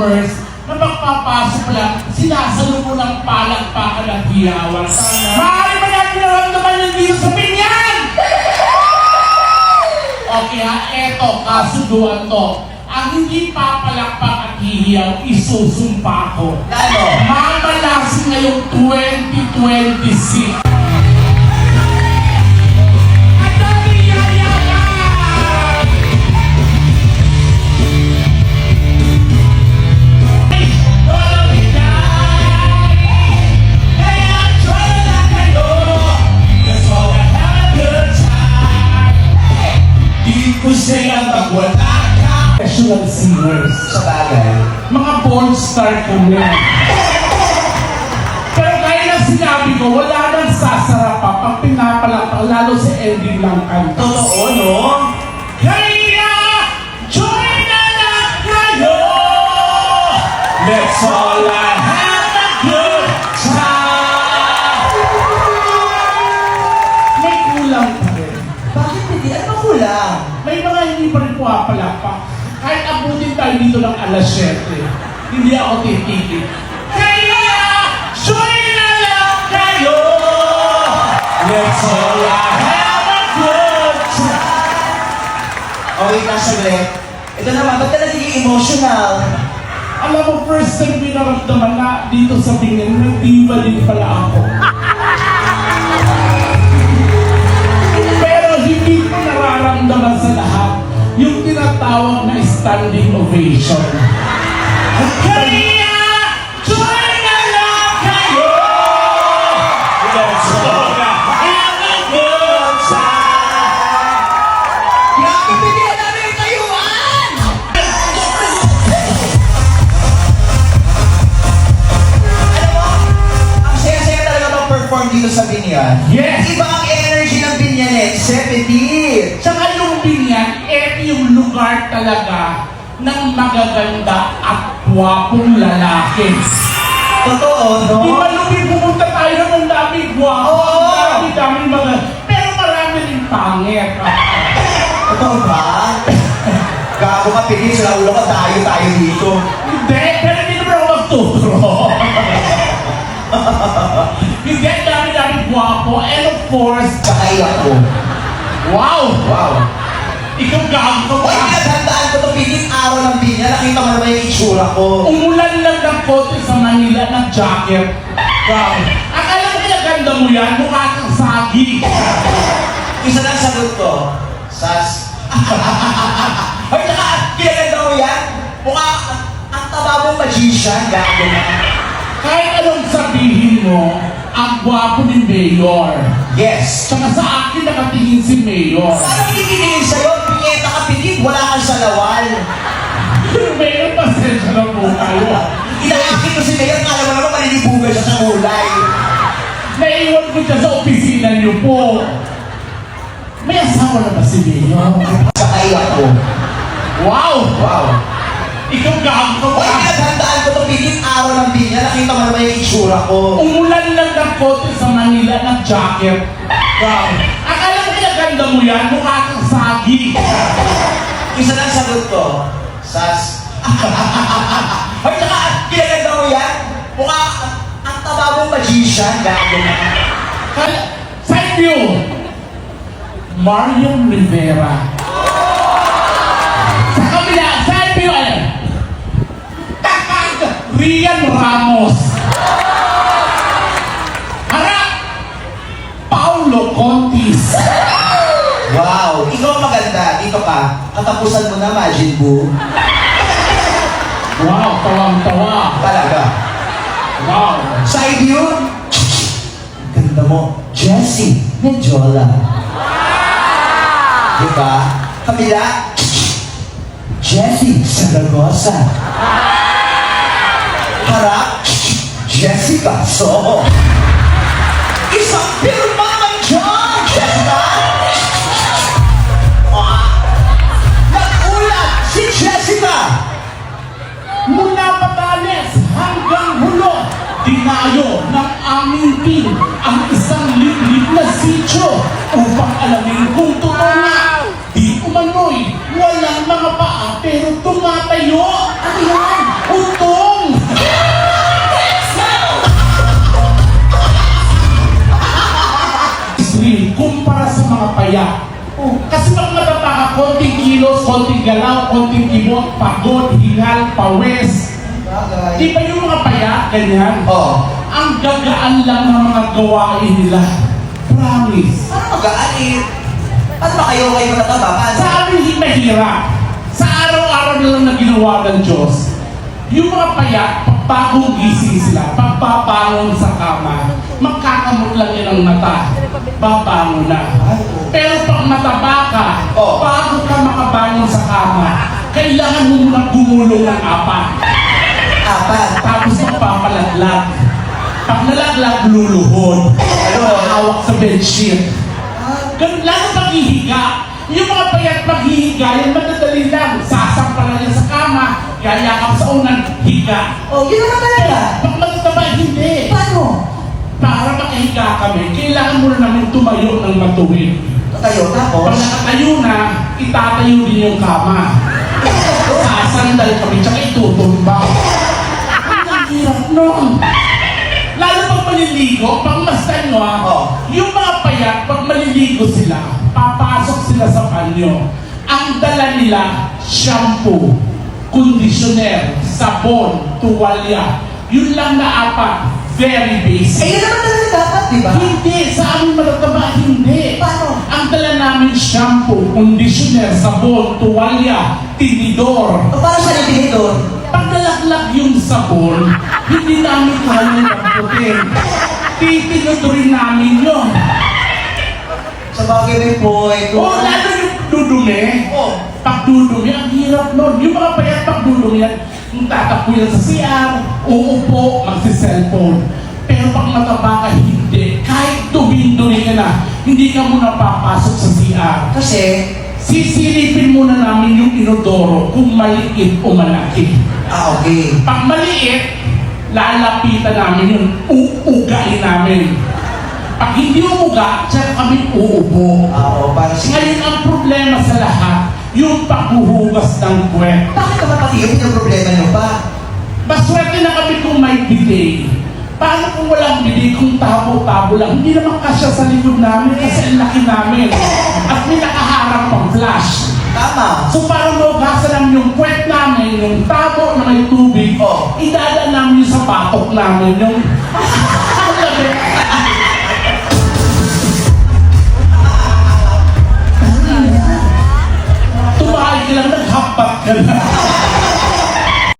customers na magpapasok lang, sinasalo mo ng palakpakan at hiyawan. Maaari ba natin naramdaman yung dito sa pinyan? Okay ha, eto, kasuduan to. Ang hindi papalakpak at hihiyaw, isusumpa ko. Ano? Mamalasin ngayong 2026. Professional singers. Sa bagay. Mga porn star kami. Pero gaya na sinabi ko, wala nang sasarap pa pag pinapalakpak, lalo sa ending ng kanta. Totoo, no? Kaya, join na lang kayo! Let's all have a good time! May kulang pa rin. Bakit hindi? Ano kulang? May mga hindi pa rin pumapalakpak. Kahit abutin tayo dito ng alas 7, hindi ako titigil. Kaya, join na lang kayo! Let's all have a good time! Okay, kasaglit. Ito naman, ba't ka nagiging emotional? Alam mo, first time pinaramdaman na dito sa tingin, nag-diva din pala ako. Pero hindi ko nararamdaman sa lahat yung tinatawag na standing ovation. Kaya, join na lang kayo! Let's all have a good time! Grabe, bigyan namin yung tayuan! Alam mo, ang saya-saya talaga mag-perform dito sa Binyan. Yes! Iba ang energy ng Binyanense, Petit. Tsaka yung binyan, yung lugar talaga ng magaganda at gwapong lalaki. Totoo, no? Di ba nung pumunta tayo ng daming gwapo, Oo. daming maganda, pero marami rin pangit. Totoo ba? Gago ka, Petit. Sa ulo ka, tayo dito. Hindi, pero hindi naman ako magtuturo. Hindi, dami-daming gwapo, and of course, Kakaiyak ko. wow! Wow. Ikaw gago Hoy, ka. pinaghandaan ko itong piling araw ng Binyan. Nakita mo naman yung itsura ko. Umulan lang ng konti sa Manila ng jacket. Wow. Akala mo pinaganda mo yan, mukha kang sagi. Isa lang sagot ko. Sas. Hoy, pinaganda mo yan? Mukha ang taba mong magician. Gago na. Kahit anong sabihin mo, ang gwapo ni Mayor. Yes. Tsaka sa akin nakatingin si Mayor. Paano kinikiligin sa'yo? Pinyeta ka, pinig. Wala kang salawal. Mayor, pasensya na po kayo. Inaakit ko si Mayor. Kala mo naman malilibugan siya sa kulay. Naiwan ko siya sa opisina niyo po. May asawa na ba si Mayor? Sa kaiyak ko. Wow! Wow. Ikaw gago Hoy, ka. pinaghandaan ko itong piling araw ng Binyan. Nakita mo naman yung itsura ko. Umulan lang ng konti sa Manila ng jacket. Wow. Akala mo pinaganda mo yan, mukha kang sagi. Isa lang sagot ko. Sas. Hoy, tsaka, pinaganda mo yan? Mukha ang taba mong magician. Gago na. Side view, Marion Rivera. Sa kabila, side view, Rian Ramos. Harap, Paulo Contis. Wow, ikaw ang maganda. Dito ka. Katapusan mo na, Majin Boo. Wow, tawang-tawa. Talaga. Wow. Side view. Ganda mo. Jessie Medjola. Diba? Kabila. Jessie Saragosa. Harap. Jessica So. Isang pirma naman dyan, Jessica. Nag-ulat si Jessica. Mula Patales hanggang Hulo, dinayo ng aming team ang isang liblib na sityo upang alamin kung totoo nga. Di umano'y walang mga paa pero tumatayo. Ano yan? Kung payat. Kasi pag mataba ka, konting kilos, konting galaw, konting kibot, pagod, hingal, pawis. Di ba yung mga payat, ganyan? Oh. Ang gagaan lang ng mga gawain nila. Promise. Paano mag-aanit? Paano ba kayo mataba? Paano? Sa amin, mahirap. Sa araw-araw na lang na ginawa ng Diyos, yung mga payat, bagong gising sila, pagpapangon sa kama, magkakamot lang yan ang mata, babangon na. Pero pag mataba ka, bago ka makabangon sa kama, kailangan mo munang gumulong ng apat. Tapos magpapalaglag. Pag nalaglag, luluhod. Hawak sa bedsheet. Ganun lang pag hihiga. Yung mga payat maghihiga, yung madadali lang. Sasampa lang yan sa kama, yayakap sa unan, higa. Yun naman talaga. Pag matataba, hindi. Paano? Para makahiga kami, kailangan muna namin tumayo ng matuwid. Tayo, tapos? Pag nakatayo na, itatayo din yung kama. Sasandal kami, tsaka itutumba. Ang hirap nun. Lalo pag maliligo, pag mastan nyo yung mga payat, pag maliligo sila, papasok sila sa banyo. Ang dala nila, shampoo, conditioner, sabon, tuwalya. Yun lang na apat. Very basic. Yun naman talaga dapat, di ba? Hindi. Sa amin matataba, hindi. Paano? Ang dala namin shampoo, conditioner, sabon, tuwalya, tinidor. Para sa tinidor? Pag nalaglag yung sabon, hindi namin kaya lamputin. Titinodorin namin yun. Sa bagay may point. Lalo yung dudumi. Pag dudumi, ang hirap nun. Yung mga payat pag dudumi yan, yung tatakbo yan sa CR, uupo, magsi-cellphone. Pero pag mataba ka, hindi. Kahit dumi-dumi ka na, hindi ka muna papasok sa CR. Kasi, sisilipin muna namin yung inodoro kung maliit o malaki. okay. Pag maliit, lalapitan namin yun, uugain namin. Pag hindi umuga, tsaka kami uubo. Para Ngayon ang problema sa lahat, yung paghuhugas ng puwet. Bakit naman pati yung problema nyo pa? Maswerte na kami kung may bidet. Paano kung walang bidet, kung tabo-tabo lang? Hindi naman kasya sa likod namin kasi ang laki namin. At may nakaharap pang flash. Tama. So parang mahugasan namin yung puwet namin, yung tabo na may tubig, idadaan namin yung sa patok namin, yung... Tumahay ka lang, naghapat ka na.